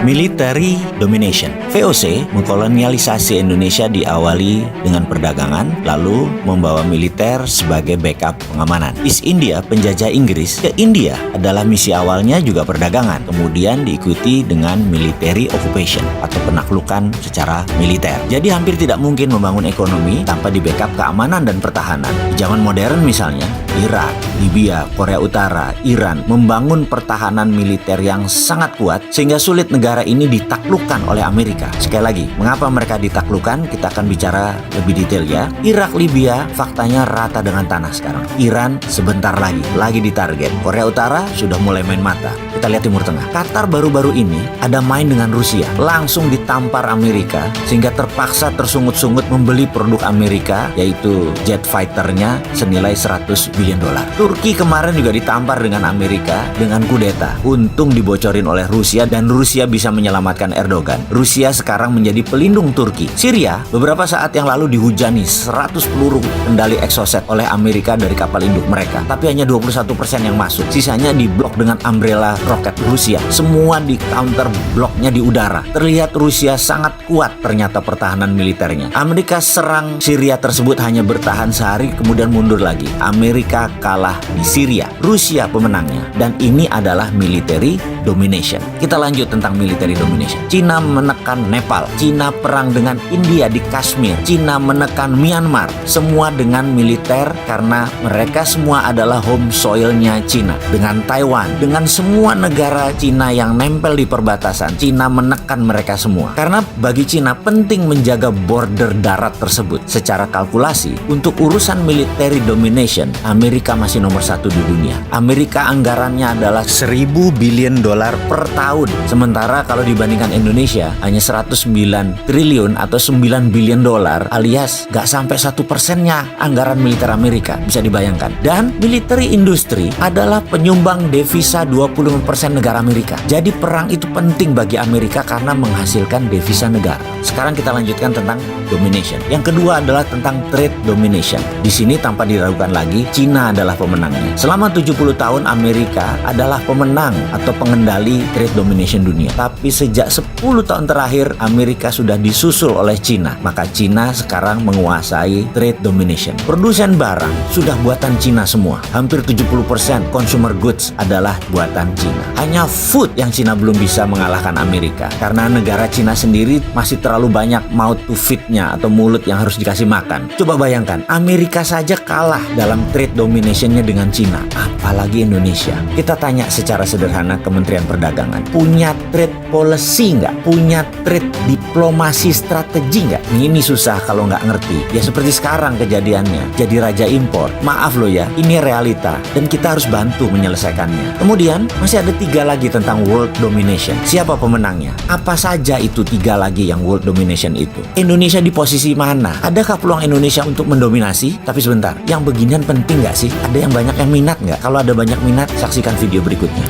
Military Domination. VOC mengkolonialisasi Indonesia diawali dengan perdagangan, lalu membawa militer sebagai backup pengamanan. East India, penjajah Inggris ke India adalah misi awalnya juga perdagangan, kemudian diikuti dengan military occupation atau penaklukan secara militer. Jadi hampir tidak mungkin membangun ekonomi tanpa di backup keamanan dan pertahanan. Di zaman modern misalnya, Irak, Libya, Korea Utara, Iran membangun pertahanan militer yang sangat kuat sehingga sulit negara ini ditaklukkan oleh Amerika. Sekali lagi, mengapa mereka ditaklukkan? Kita akan bicara lebih detail ya. Irak, Libya faktanya rata dengan tanah sekarang. Iran sebentar lagi ditarget. Korea Utara sudah mulai main mata. Kita lihat Timur Tengah. Qatar baru-baru ini ada main dengan Rusia. Langsung ditampar Amerika sehingga terpaksa tersungut-sungut membeli produk Amerika yaitu jet fighternya senilai 100 billion dolar. Turki kemarin juga ditampar dengan Amerika dengan kudeta. Untung dibocorin oleh Rusia dan Rusia bisa menyelamatkan Erdogan. Rusia sekarang menjadi pelindung Turki. Syria beberapa saat yang lalu dihujani 100 peluru kendali Exocet oleh Amerika dari kapal induk mereka. Tapi hanya 21% yang masuk. Sisanya diblok dengan umbrella roket Rusia. Semua di counter bloknya di udara. Terlihat Rusia sangat kuat ternyata pertahanan militernya. Amerika serang Syria tersebut hanya bertahan sehari kemudian mundur lagi. Amerika kalah di Syria. Rusia pemenangnya. Dan ini adalah military domination. Kita lanjut tentang military domination. Cina menekan Nepal. Cina perang dengan India di Kashmir. Cina menekan Myanmar. Semua dengan militer karena mereka semua adalah home soilnya Cina. Dengan Taiwan, dengan semua negara Cina yang nempel di perbatasan, Cina menekan mereka semua. Karena bagi Cina penting menjaga border darat tersebut. Secara kalkulasi, untuk urusan military domination, Amerika masih nomor 1 di dunia. Amerika anggarannya adalah 1.000 billion dolar per tahun. Sementara kalau dibandingkan Indonesia, hanya 109 triliun atau 9 billion dolar alias gak sampai 1%-nya anggaran militer Amerika. Bisa dibayangkan. Dan military industry adalah penyumbang devisa 20% negara Amerika. Jadi perang itu penting bagi Amerika karena menghasilkan devisa negara. Sekarang kita lanjutkan tentang domination. Yang kedua adalah tentang trade domination. Di sini tanpa diragukan lagi, Cina adalah pemenangnya. Selama 70 tahun Amerika adalah pemenang atau pengendali trade domination dunia. Tapi sejak 10 tahun terakhir Amerika sudah disusul oleh Cina. Maka Cina sekarang menguasai trade domination. Produsen barang sudah buatan Cina semua. Hampir 70% consumer goods adalah buatan Cina. Hanya food yang Cina belum bisa mengalahkan Amerika. Karena negara Cina sendiri masih terlalu banyak mouth to feed-nya atau mulut yang harus dikasih makan. Coba bayangkan, Amerika saja kalah dalam trade domination-nya dengan Cina. Apalagi Indonesia. Kita tanya secara sederhana Kementerian Perdagangan. Punya trade policy nggak? Punya trade diplomasi strategi nggak? Ini susah kalau nggak ngerti. Ya seperti sekarang kejadiannya. Jadi raja impor. Maaf loh ya, ini realita. Dan kita harus bantu menyelesaikannya. Kemudian masih ada 3 lagi tentang world domination. Siapa pemenangnya? Apa saja itu 3 lagi yang world domination itu? Indonesia di posisi mana? Adakah peluang Indonesia untuk mendominasi? Tapi sebentar, yang beginian penting nggak sih? Ada yang banyak yang minat nggak? Kalau ada banyak minat, saksikan video berikutnya.